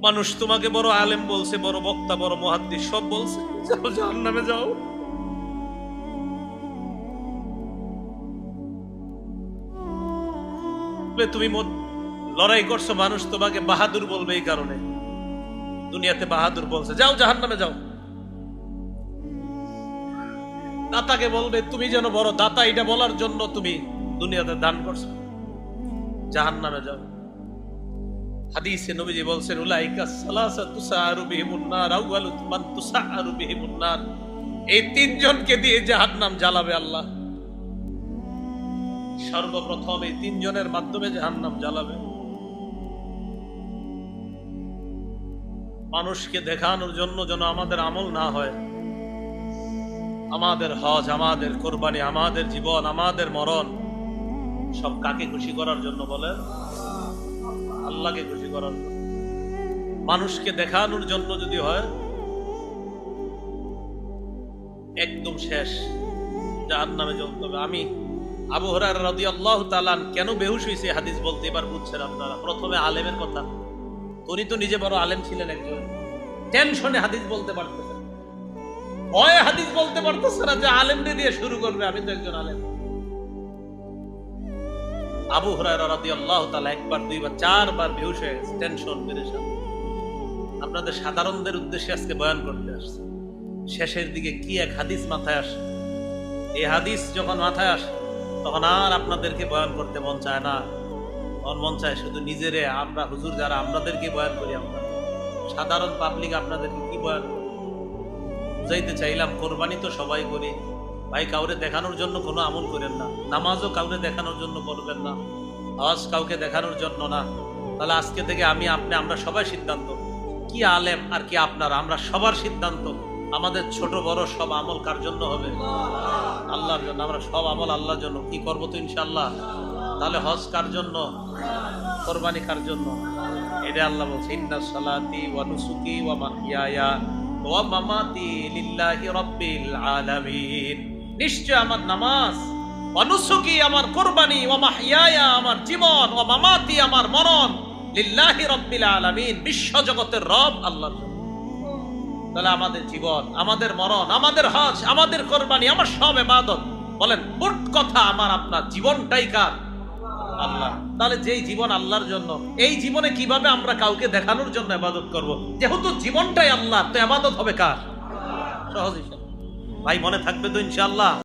মানুষ তোমাকে বড় আলেম বলছে, বড় বক্তা, বড় মুহাদ্দিস সব বলছে, যাও জাহান্নামে যাও। তুমি লড়াই করছো, মানুষ তোমাকে বাহাদুর বলবে এই কারণে, দুনিয়াতে বাহাদুর বলছে, যাও জাহান্নামে যাও। দাতাকে বলবে তুমি যেন বড় দাতা, এটা বলার জন্য তুমি দুনিয়াতে দান করছো, জাহান্নামে যাও। হাদিসে নবীজি বলছেন উলাইকা সালাসা তুসারু বিহিমুন নার আউয়ালু মান তুসারু বিহিমুন নার, এই তিনজনকে দিয়ে জাহান্নাম জ্বালাবে আল্লাহ। সর্বপ্রথম এই তিনজনের মাধ্যমে জাহান্নাম জ্বালাবে। মানুষকে দেখানোর জন্য যেন আমাদের আমল না হয়, আমাদের হজ, আমাদের কোরবানি, আমাদের জীবন, আমাদের মরণ সব কাকে খুশি করার জন্য বলেন? আল্লাহকে খুশি করার জন্য। মানুষকে দেখানোর জন্য যদি হয়, একদম শেষ, জাহান্নামে জ্বলতে হবে। আমি আবু হুরায়রা রাদিয়াল্লাহু তাআলা কেন বেহুশ হয়েছে হাদিস বলতে এবার বুঝছেন আপনারা। প্রথমে আলেমের কথা, উনি তো নিজে বড় আলেম ছিলেন, একজন টেনশনে হাদিস বলতে পারতেছেন, ভয়ে হাদিস বলতে পারতেছে না যে আলেমদের দিয়ে শুরু করবে, আমি তো একজন আলেম। আবু হুরায়রা রাদিয়াল্লাহু তাআলা একবার, দুইবার, চারবার বেহুশ হয়ে গেছে, টেনশন পেরেশান। আপনাদের সাধারণদের উদ্দেশ্যে আজকে বয়ান করতে আসছে। শেষের দিকে কি এক হাদিস মাথায় আসে, এই হাদিস যখন মাথায় আসে তখন আর আপনাদেরকে বয়ান করতে মন চায় না, তখন মন চায় শুধু নিজেরে, আমরা হুজুর যারা আপনাদেরকে বয়ান করি, আমরা সাধারণ পাবলিক আপনাদেরকে কি বয়ান করি। বুঝাইতে চাইলাম কোরবানি তো সবাই করি ভাই, কাউরে দেখানোর জন্য কোনো আমল করেন না, নামাজও কাউরে দেখানোর জন্য করবেন না, হজ কাউকে দেখানোর জন্য না। তাহলে আজকে থেকে আমি, আপনি, আমরা সবাই সিদ্ধান্ত, কি আলেম আর কি আপনারা, আমরা সবার সিদ্ধান্ত, আমাদের ছোট বড় সব আমল কার জন্য হবে? আল্লাহর জন্য। আমরা সব আমল আল্লাহর জন্য কি করবো তো ইনশাআল্লাহ। তাহলে হজ কার জন্য, কোরবানি কার জন্য? এটা আল্লাহ বলছে ইন্না সালাতি ওয়া নুসুকি ওয়া মাহইয়ায়া ওয়া মামাতি লিল্লাহি রাব্বিল আলামিন, নিশ্চয় আমার নামাজ, ওয়া নুসুকি আমার কোরবানি, ওয়া মাহইয়ায়া আমার জীবন, ওয়া মামাতি আমার মরণ, লিল্লাহি রাব্বিল আলামিন, বিশ্ব জগতের রব আল্লাহর জন্য। তাহলে আমাদের জীবন, আমাদের মরণ, আমাদের হজ, আমাদের কোরবানি, আমার সব ইবাদত, বলেন মোট কথা আমার আপনার জীবনটাই কার? আল্লাহ। তাহলে যেই জীবন আল্লাহর জন্য, এই জীবনে কিভাবে আমরা কাউকে দেখানোর জন্য ইবাদত করব? যেহেতু জীবনটাই আল্লাহ, তো ইবাদত হবে কার? সহজ হিসাব ভাই, মনে থাকবে তো ইনশাআল্লাহ।